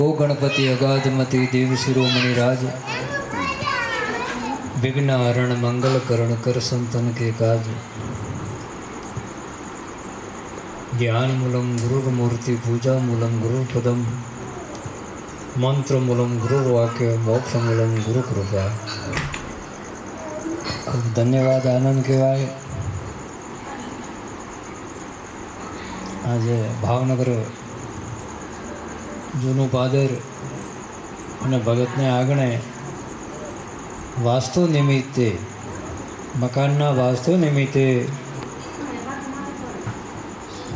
ओ गणपति अगाधमति देव शिरोमणि राज, विघ्न हरण मंगल करण कर संतन के काज। ज्ञान मूलम गुरुर्मूर्ति पूजा मूलम गुरुपदम, मंत्र मूलम गुरुर्वाक्य मोक्ष मूलम गुरु कृपा। खूब धन्यवाद आनंद कहेवाय। आज भावनगर जूनू पादर અને ભગતને આંગણે વાસ્તુ નિમિત્તે, મકાનના વાસ્તુ નિમિત્તે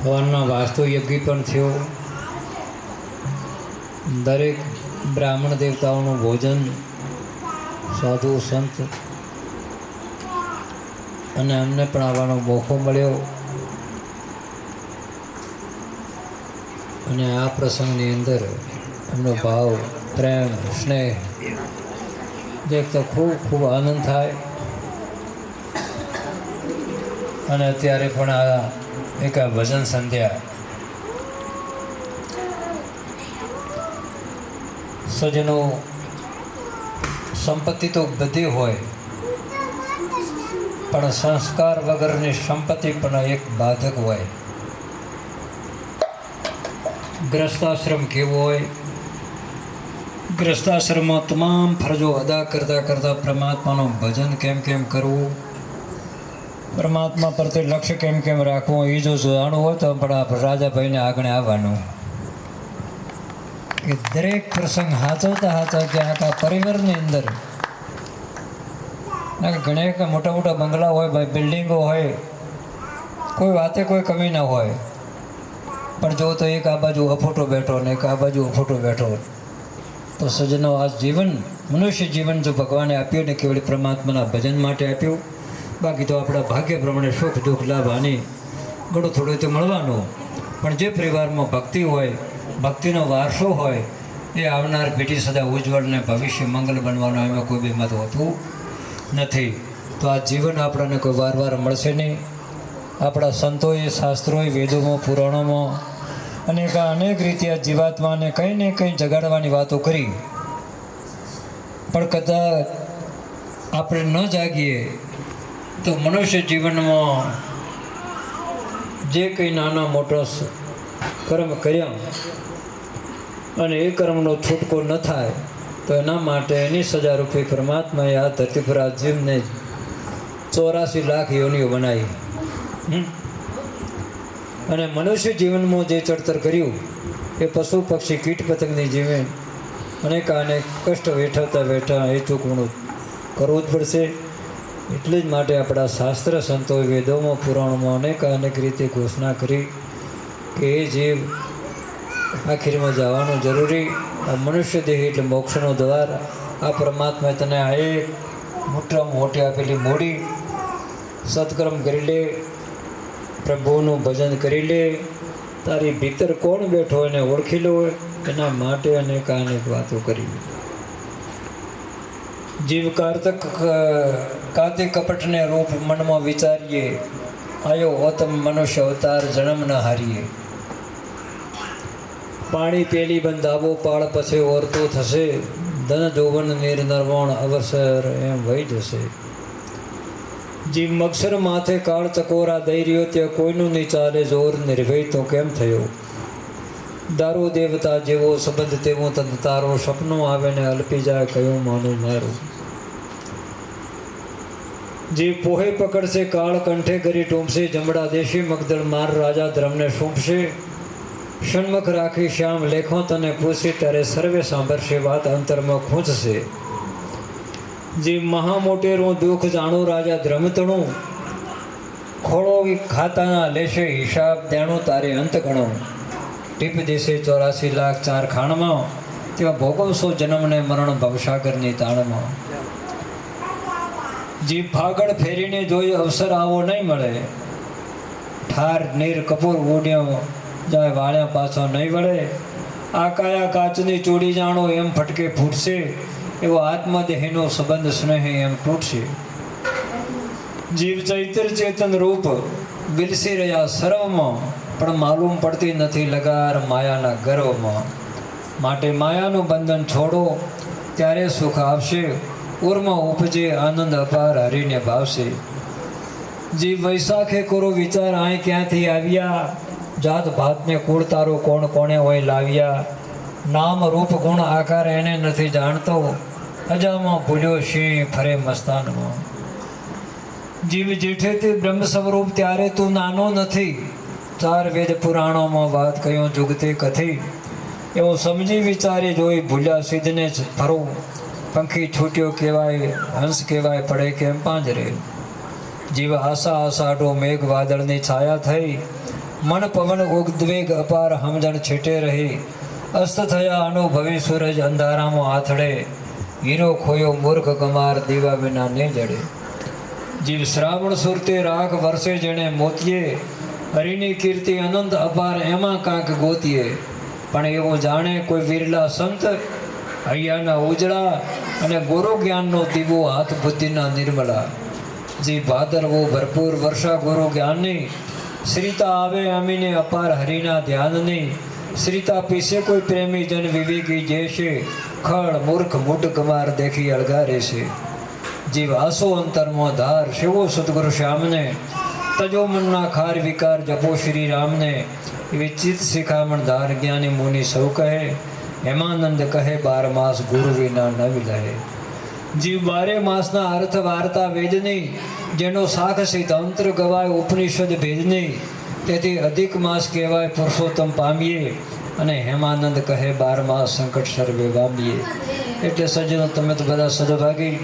ભવનનો વાસ્તુ યજ્ઞ પણ થયો. દરેક બ્રાહ્મણ દેવતાઓનું ભોજન, સાધુ સંત અને અમને પણ આવવાનો મોકો મળ્યો. અને આ પ્રસંગની અંદર એમનો ભાવ, પ્રેમ, સ્નેહ દેખતા ખૂબ ખૂબ આનંદ થાય. અને અત્યારે પણ આ એક ભજન સંધ્યા સજનો, સંપત્તિ તો બધી હોય પણ સંસ્કાર વગરની સંપત્તિ પણ એક બાધક હોય. ગ્રસ્તાશ્રમ કેવો હોય? ગ્રસ્તાશ્રમમાં તમામ ફરજો અદા કરતાં પરમાત્માનું ભજન કેમ કરવું, પરમાત્મા પ્રત્યે લક્ષ્ય કેમ રાખવું, એ જો જાણવું હોય તો પણ આ રાજાભાઈને આગળ આવવાનું. કે દરેક પ્રસંગ હાચવતા આખા પરિવારની અંદર ઘણા મોટા બંગલા હોય, બિલ્ડિંગો હોય, કોઈ વાતે કોઈ કમી ન હોય, પણ જો તો એક આ બાજુ અફોટો બેઠો ને એક આ બાજુ અફોટો બેઠો. તો સજ્જનો, આ જીવન, મનુષ્ય જીવન જો ભગવાને આપ્યું ને કેવળ પરમાત્માના ભજન માટે આપ્યું. બાકી તો આપણા ભાગ્ય પ્રમાણે સુખ દુઃખ લાભ હાની ઘણું થોડું તો મળવાનું. પણ જે પરિવારમાં ભક્તિ હોય, ભક્તિનો વારસો હોય, એ આવનાર પેઢી સદા ઉજ્જવળ ને ભવિષ્ય મંગલ બનવાનું એમાં કોઈ બેમત હોતું નથી. તો આ જીવન આપણને કોઈ વાર મળશે નહીં. આપણા સંતોએ, શાસ્ત્રોએ, વેદોમાં, પુરાણોમાં અનેક રીતે આ જીવાત્માને કંઈ ને કંઈ જગાડવાની વાતો કરી. પણ કદાચ આપણે ન જાગીએ તો મનુષ્ય જીવનમાં જે કંઈ નાના મોટા કર્મ કર્યા અને એ કર્મનો છૂટકો ન થાય તો એના માટે એની સજા રૂપે પરમાત્માએ આ ધરતી પર આ જીવને 84 લાખ યોનિઓ બનાવી. અને મનુષ્ય જીવનમાં જે ચડતર કર્યું એ પશુ પક્ષી કીટ પતંગની જીવન અનેક કષ્ટ વેઠા એ ચૂકવણું કરવું જ પડશે. એટલે જ માટે આપણા શાસ્ત્ર સંતોએ, વેદોમાં, પુરાણોમાં અનેક રીતે ઘોષણા કરી કે એ જીવ આખીરમાં જવાનું જરૂરી. આ મનુષ્ય દેહ એટલે મોક્ષનો દ્વાર. આ પરમાત્માએ તને આ એક મોટામાં મોટી આપેલી મૂડી. સત્કર્મ કરી લે, પ્રભુનું ભજન કરી લે, તારી ભીતર કોણ બેઠો એને ઓળખી લો. એના માટે અનેક વાતો કરી. જીવ કાર્તિક કપટને રૂપ મનમાં વિચારીએ, આયો ઓતમ મનુષ્ય અવતાર જન્મ ન હારીએ. પાણી પેલી બંધાવો પાળ પછી ઓરતો થશે, ધન જોવન નીર નરવણ અવસર એમ વહી જશે. જીવ મક્ષર માથે કાળ ચકોરા દઈ રહ્યો, ત્યાં કોઈનું નહીં ચાલે જોર, નિર્ભય તો કેમ થયો. દારૂ દેવતા જેવો સંબંધ તેવો તદ તારો, સપનું આવે ને અલ્પી જાય કયું માનું મારું. જે પોહે પકડશે કાળ કંઠે કરી ટૂંપશે, જમડા દેશી મગદળ માર રાજા ધર્મને સૂંપશે. સન્મુખ રાખી શ્યામ લેખો તને પૂછે, ત્યારે સર્વે સાંભળશે વાત અંતરમાં ખૂંચશે. જે મહા મોટેરું દુઃખ જાણું રાજા ધ્રમતણું, ખોળો ખાતાના લેશે હિસાબ દેણું તારે અંત ગણો. ટીપ દેશે 84 લાખ 4 ખાણમાં, ત્યાં ભોગવશો જન્મને મરણ ભવસાગરની તાણમાં. જે ફાગળ ફેરીને જોઈ અવસર આવો નહીં મળે, ઠાર નીર કપૂર ઉડ્યો જાય વાળ્યા પાછો નહીં વળે. આ કાયા કાચની ચોડી જાણો એમ ફટકે ફૂટશે, એવો આત્મદેહનો સંબંધ સ્નેહ એમ તૂટશે. જીવ ચૈતર ચેતન રૂપ વિલસી રહ્યા સર્વમાં, પણ માલુમ પડતી નથી લગાર માયાના ગર્વમાં. માટે માયાનું બંધન છોડો, ત્યારે સુખ આવશે. ઉર્માં ઉપજે આનંદ અપાર, હરીને ભાવશે. જીવ વૈશાખે કરો વિચાર, અહીં ક્યાંથી આવ્યા? જાત ભાતને કુળ તારું કોણ કોણે હોય લાવ્યા? નામ રૂપ ગુણ આકાર એને નથી જાણતો, અજામાં ભૂલ્યો સિંહ ફરે મસ્તાનમાં. જીવ જેઠેથી બ્રહ્મ સ્વરૂપ ત્યારે તું નાનો નથી. ચાર વેદ પુરાણોમાં વાત કયો જુગતે કથી. એવું સમજી વિચારી જોઈ ભૂલ્યા સિદ્ધને જ ફરો. પંખી છૂટ્યો કહેવાય, હંસ કહેવાય, પડે કેમ પાંજરે. જીવ આશા આષાઢો મેઘ વાદળની છાયા થઈ. મન પવન ઉદ્વેગ અપાર સમજણ છેટે રહી. અસ્ત થયા અનુભવી સૂરજ અંધારામાં આથડે. હીરો ખોયો મૂર્ખ કમાર દીવા વિના ને જડે. જીવ શ્રાવણ સુરતે રાગ વર્ષે જેણે મોતીએ. હરિની કીર્તિ અનંત અપાર એમાં કાંક ગોતીએ. પણ એવું જાણે કોઈ વિરલા સંત, હૈયાના ઉજળા અને ગુરુ જ્ઞાનનો દીવો હાથ બુદ્ધિના નિર્મળા. જી ભાદરવો ભરપૂર વર્ષા ગુરુ જ્ઞાનની. શ્રીતા આવે અમીને અપાર હરિના ધ્યાનની. શ્રીતા પીસે કોઈ પ્રેમી જન વિવેકી જેશે. ખળ મૂર્ખ મૂઢ કમાર દેખી અળગારે છે. જીવ આસો અંતરમાં ધાર શિવો સદગુરુ શ્યામને. તજો મનના ખાર વિકાર જપો શ્રી રામને. એવી ચિત્ત શિખામણ ધાર જ્ઞાની મુનિ સૌ કહે. હેમાનંદ કહે 12 માસ ગુરુ વિના ન વિલહે. જીવ 12 માસના અર્થ વાર્તા વેદની. જેનો સાક્ષી તંત્ર ગવાય ઉપનિષદ ભેદની. તેથી અધિક માસ કહેવાય પુરુષોત્તમ પામીએ. અને હેમાનંદ કહે 12 માસ સંકટ સર્વે વામીએ. એટલે સજ્જનો તમે તો બધા સદભાગી.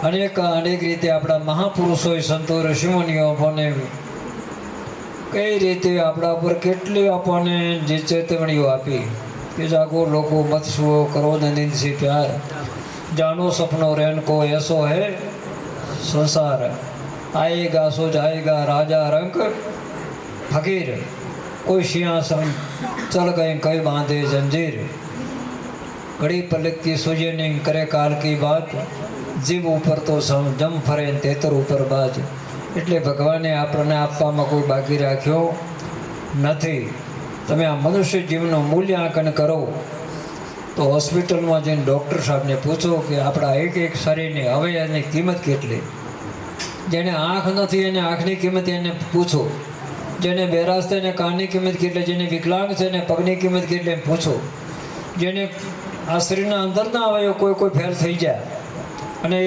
અનેક રીતે આપણા મહાપુરુષોએ સંતો ઋષિમુનિઓ આપણને કઈ રીતે આપણા પર કેટલી આપણને જે ચેતવણીઓ આપી કે જાગો લોકો મત સુઓ કરો ને નિંદ સે પ્યાર. જાનો સપનો રેન કો એસો હે સંસાર. આएगा सो जाएगा राजा रंग फकीर. कोई सिंहासन चल गए कई बांधे जंजीर. घड़ी पलक की सूझे नहीं करे काल की बात. જીવ ઉપર તો જમ ફરે તેતર ઉપર બાજ. એટલે ભગવાને આપણને આપવામાં કોઈ બાકી રાખ્યો નથી. તમે આ મનુષ્ય જીવનું મૂલ્યાંકન કરો તો હોસ્પિટલમાં જઈને ડૉક્ટર સાહેબને પૂછો કે આપણા એક એક શરીરની હવે એની કિંમત કેટલી. જેને આંખ નથી એને આંખની કિંમત એને પૂછો. જેને બેરાશ છે એને કાનની કિંમત કેટલી. જેને વિકલાંગ છે એને પગની કિંમત કેટલી એમ પૂછો. જેને આ શરીરના અંદરના અવયવ કોઈ ફેલ થઈ જાય અને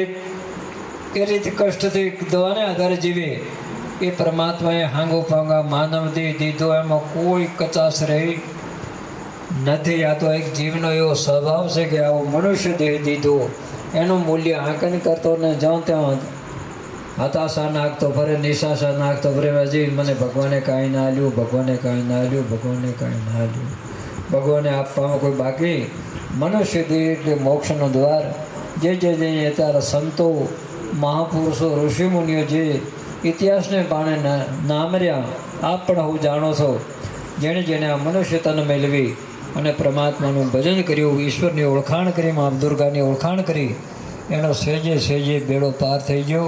એ રીતે કષ્ટથી દવાને આધારે જીવે, એ પરમાત્માએ હાંગો પાંગા માનવ દેહ દીધો, એમાં કોઈ કચાશ રહી નથી. આ તો એક જીવનો એવો સ્વભાવ છે કે આવો મનુષ્ય દેહ દીધો એનું મૂલ્ય આંકન કરતો ને જ્યાં ત્યાં હતાશા નાખતો ફરે, નિશાશા નાખતો ફરે. હજી મને ભગવાને કાંઈ ના આલ્યું, ભગવાને કાંઈ ના આલ્યું, ભગવાને કાંઈ ના આલ્યું. ભગવાને આપવામાં કોઈ બાકી. મનુષ્ય દેહ એટલે મોક્ષનો દ્વાર. જે અત્યારે સંતો મહાપુરુષો ઋષિમુનિઓ જે ઇતિહાસને પાણે નામર્યા આપ પણ હું જાણો છો. જેણે આ મનુષ્ય તન મેળવી અને પરમાત્માનું ભજન કર્યું, ઈશ્વરની ઓળખાણ કરી, મા દુર્ગાની ઓળખાણ કરી, એનો સેજે બેડો પાર થઈ ગયો.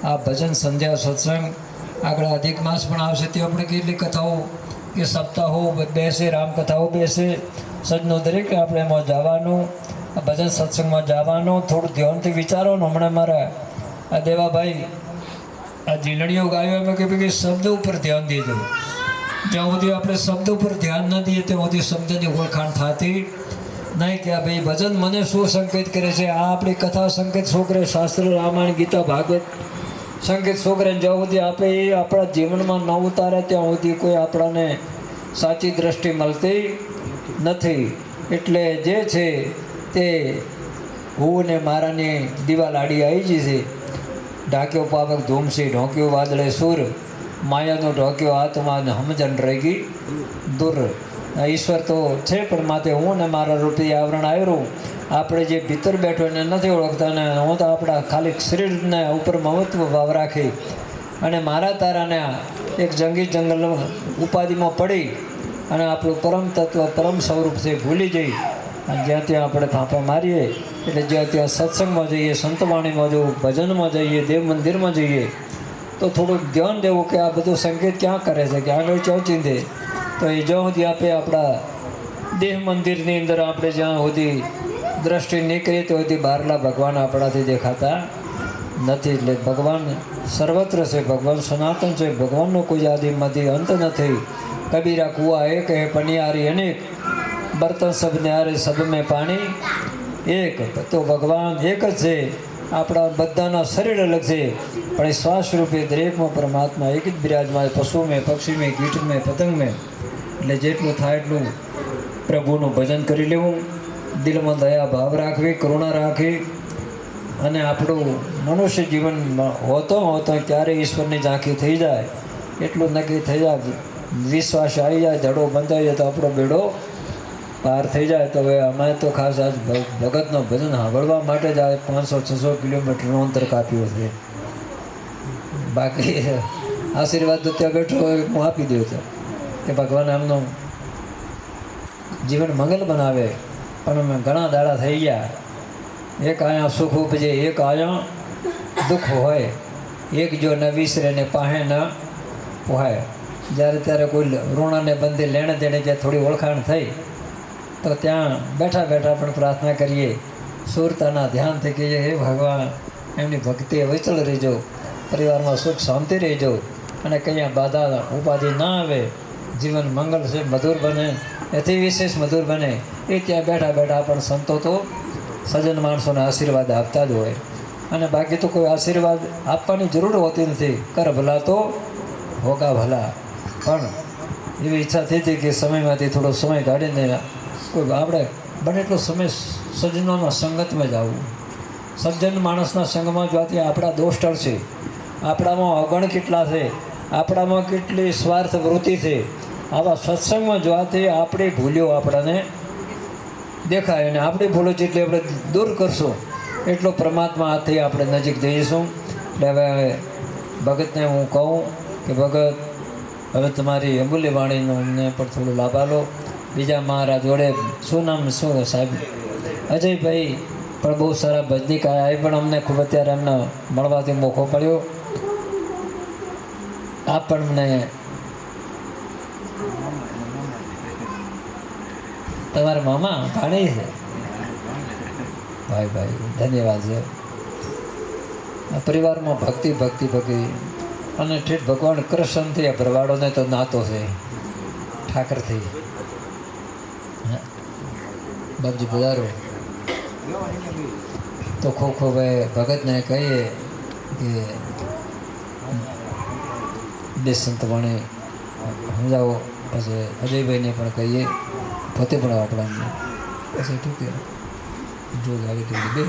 આ ભજન સંધ્યા સત્સંગ આગળ અધિક માસ પણ આવશે. તે આપણે કેટલી કથાઓ કે સપ્તાહો બેસે, રામકથાઓ બેસે. સજનો દરેક આપણે એમાં જવાનું, આ ભજન સત્સંગમાં જવાનું. થોડું ધ્યાનથી વિચારો ને. હમણાં મારા આ દેવાભાઈ આ જીલણીઓ ગાયો એમ કે શબ્દ ઉપર ધ્યાન દેજો. જ્યાં સુધી આપણે શબ્દ ઉપર ધ્યાન ન દઈએ ત્યાં સુધી શબ્દની ઓળખાણ થતી નહીં. કે આ ભાઈ ભજન મને શું સંકેત કરે છે, આ આપણી કથા સંકેત શું કરે, શાસ્ત્ર રામાયણ ગીતા ભાગવત સંકેત શું કરે. જ્યાં સુધી આપણે એ આપણા જીવનમાં ન ઉતારે ત્યાં સુધી કોઈ આપણને સાચી દ્રષ્ટિ મળતી નથી. એટલે જે છે તે હું ને મારાની દિવાલ આડી આવી જ છે. ઢાંક્યો પાવક ધૂમસી, ઢોંક્યો વાદળે સૂર, માયાનો ઢોંક્યો આત્મા સમજણ રહી ગઈ દૂર. ઈશ્વર તો છે પણ માથે હું ને મારા રૂપી આવરણ આવ્યું. આપણે જે ભીતર બેઠો એને નથી ઓળખતા ને હું તો આપણા ખાલી શરીરને ઉપર મહત્વ ભાવ રાખી અને મારા તારાને એક જંગી જંગલ ઉપાધિમાં પડી અને આપણું પરમ તત્વ પરમ સ્વરૂપ છે ભૂલી જઈ અને જ્યાં ત્યાં આપણે ફાંફા મારીએ. એટલે જ્યાં ત્યાં સત્સંગમાં જઈએ, સંતવાણીમાં જવું, ભજનમાં જઈએ, દેવ મંદિરમાં જઈએ તો થોડુંક ધ્યાન દેવું કે આ બધું સંકેત ક્યાં કરે છે, કે આગળ ક્યાં ચીંધે. તો એ જ્યાં સુધી આપણે આપણા દેહ મંદિરની અંદર આપણે જ્યાં સુધી દ્રષ્ટિ નીકળી તો સુધી બહારલા ભગવાન આપણાથી દેખાતા નથી. એટલે ભગવાન સર્વત્ર છે, ભગવાન સનાતન છે, ભગવાનનો કોઈ આદિમાંથી અંત નથી. કબીરા કુઆ એક હે પનિયારી અનેક, બર્તન સબ ન્યારે સબ મેં પાણી એક. તો ભગવાન એક જ છે. આપણા બધાના શરીર અલગ છે, પણ એ શ્વાસ રૂપે દરેકમાં પરમાત્મા એક જ બિરાજમાન. પશુ મેં, પક્ષી મેં, કીટ મેં, પતંગ મેં. એટલે જેટલું થાય એટલું પ્રભુનું ભજન કરી લેવું, દિલમાં દયા ભાવ રાખવી, કરુણા રાખવી, અને આપણું મનુષ્ય જીવન હોતો ત્યારે ઈશ્વરની ઝાંખી થઈ જાય એટલું નક્કી થઈ જાય, વિશ્વાસ આવી જાય, ધડો બંધાઈ જાય તો આપણો બેડો પાર થઈ જાય. તો હવે અમે તો ખાસ આજ ભગતનો ભજન સાંભળવા માટે જ આ 500-600 કિલોમીટરનું અંતર કાપ્યું છે. બાકી આશીર્વાદ તો ત્યાં બેઠો હોય હું આપી દઉં છું કે ભગવાન એમનું જીવન મંગલ બનાવે. પણ અમે ઘણા દાડા થઈ ગયા, એક આયા સુખ ઉપજે, એક આયા દુઃખ હોય, એક જો ન વિસરે ને પાહે ન પોહાય. જ્યારે ત્યારે કોઈ ઋણાને બંધે લેણે દેણે કે થોડી ઓળખાણ થઈ તો ત્યાં બેઠા બેઠા પણ પ્રાર્થના કરીએ, સુરતાના ધ્યાનથી કહીએ, હે ભગવાન એમની ભક્તિ વચળ રહેજો, પરિવારમાં સુખ શાંતિ રહેજો, અને કંઈ બાધા ઉપાધિ ના આવે, જીવન મંગલ છે, મધુર બને, એથી વિશેષ મધુર બને. એ ત્યાં બેઠા બેઠા પણ સંતો તો સજ્જન માણસોને આશીર્વાદ આપતા જ હોય. અને બાકી તો કોઈ આશીર્વાદ આપવાની જરૂર હોતી નથી. કર ભલા તો હોગા ભલા. પણ એવી ઈચ્છા થઈ હતી કે સમયમાંથી થોડો સમય કાઢીને કોઈ આપણે બને એટલો સમય સજ્જનોના સંગતમાં જ આવવું. સજ્જન માણસના સંગમાં જવાથી આપણા દોષ ટળશે. આપણામાં અવગણ કેટલા છે, આપણામાં કેટલી સ્વાર્થ વૃત્તિ છે. આવા સત્સંગમાં જવાથી આપણી ભૂલ્યો આપણને દેખાય, અને આપણી ભૂલો જેટલી આપણે દૂર કરશું એટલો પરમાત્મા હાથથી આપણે નજીક જઈશું. એટલે હવે ભગતને હું કહું કે ભગત, હવે તમારી અમૂલ્ય વાણીનો અમને પણ થોડો લાભ આલો. બીજા મારા જોડે શું નામ શું સાહેબ અજયભાઈ પણ બહુ સારા ભજનીક આવ્યા, એ પણ અમને ખૂબ અત્યારે એમને મળવાથી મોકો પડ્યો. આપ પણ મને તમારા મામા ભાણી છે ભાઈ, ધન્યવાદ છે. આ પરિવારમાં ભક્તિ ભક્તિ ભક્તિ અને ઠેઠ ભગવાન કૃષ્ણથી આ ભરવાડોને તો નાતો છે ઠાકરથી. બાપજી પધારો. તો ખૂબ ખૂબ ભગતને કહીએ કે બે સંતવાણી સમજાવો. પછી અજયભાઈને પણ કહીએ, પોતે પણ આપણા પછી ઠીક જો લાગે તો બે